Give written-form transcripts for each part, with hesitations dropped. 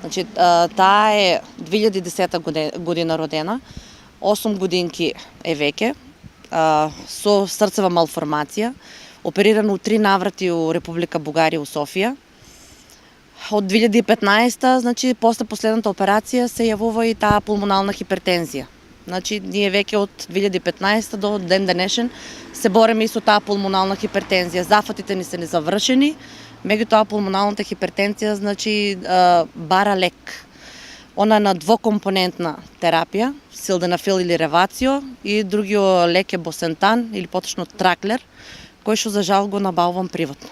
Значи, таа е 2010 година родена, 8 годинки е веќе, со срцева малформација, оперирана у 3 наврати у Република Бугарија, у Софија. Од 2015, значи, после последната операција се јавува и таа пулмонална хипертензија. Значи, ние веќе од 2015 до ден денешен се бориме и со таа пулмонална хипертензија. Зафатите ни се незавршени, меѓутоа пулмоналната хипертензија, значи, бара лек. Она е на двокомпонентна терапија, силденафил или ревацио, и другиот лек е босентан, или поточно траклер, кој што за жал го набавувам приватно.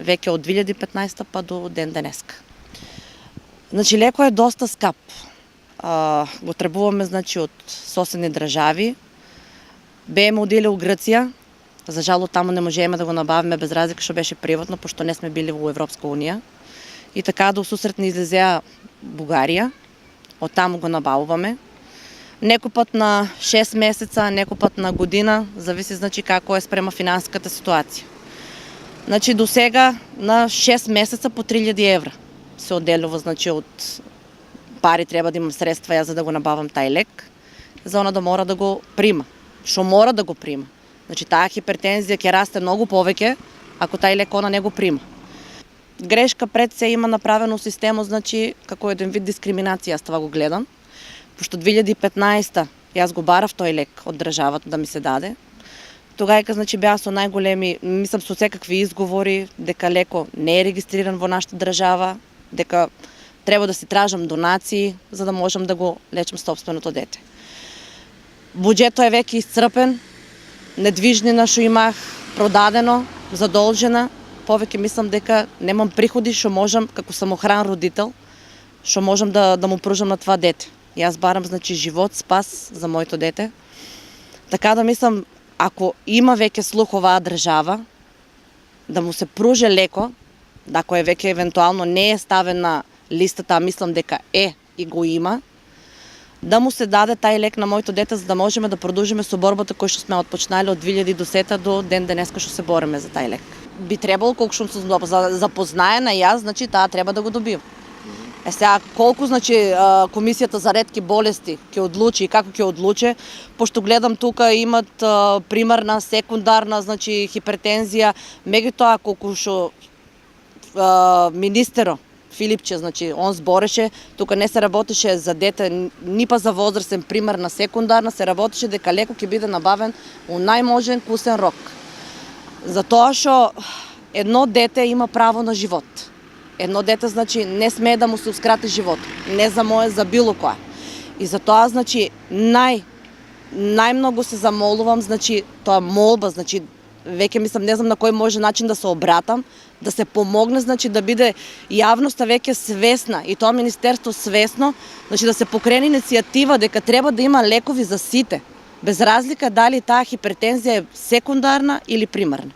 Веќе од 2015 па до ден денеска. Значи, лекот е доста скап. Го требуваме, значи, од соседни држави. Бееме удели у Грција, за жал таму не можеме да го набавиме без разлика што беше приватно, пошто не сме били во Европска унија. И така до сусрет ни излезеа Бугарија, од таму го набавуваме. Некој пат на 6 месеца, некој пат на година, зависи, значи, како е спрема финансиската ситуација. Значи, до сега на 6 месеца по 3000 евра се одделува, значи, од пари треба да имам средства ја за да го набавам тај лек, за она да мора да го прима. Што мора да го прима. Значи, таа хипертензија ќе расте многу повеќе ако тај лек она не го прима. Грешка пред се има направено системот, значи, како еден вид дискриминација, јас това го гледам. Пошто 2015 јас го барав тој лек од државата да ми се даде. Тогајка, значи, беа со најголеми, мислам, со секакви изговори дека леко не е регистриран во нашата држава, дека треба да си тражам донации за да можам да го лечам сопственото дете. Буџетот е веќе исцрпен, недвижнина што имах продадено, задолжена, повеќе мислам дека немам приходи што можам, како самохран родител, што можам да му пружам на това дете. Јас барам, значи, живот, спас за моето дете. Така да мислам, ако има веќе слух оваа држава, да му се пруже леко, ако е веќе евентуално не е ставен на листата, а мислам дека е и го има, да му се даде тај лек на моето дете, за да можеме да продолжиме со борбата која што сме отпочнали од 2010 до ден денеска што се бориме за тај лек. Би требало, колку што сум запознаена јас, значи, таа треба да го добива. Сега, колку, значи, Комисијата за ретки болести ќе одлучи и како ќе одлучи, пошто гледам тука имат примарна, секундарна, значи, хипертензија, меѓутоа колку што министеро Филипче, значи, он збореше, тука не се работеше за дете, ни па за возрастен, примарна, секундарна, се работеше дека леко ќе биде набавен у најможен кусен рок. Затоа што едно дете има право на живот. Едно дете, значи, не смее да му се ускрати живот. Не за мое, за било која. И затоа, значи, најмногу се замолувам, значи, тоа молба, значи, веќе мислам, не знам на кој може начин да се обратам, да се помогне, значи, да биде јавноста веќе свесна и тоа министерство свесно, значи, да се покрене иницијатива дека треба да има лекови за сите, без разлика дали таа хипертензија е секундарна или примарна.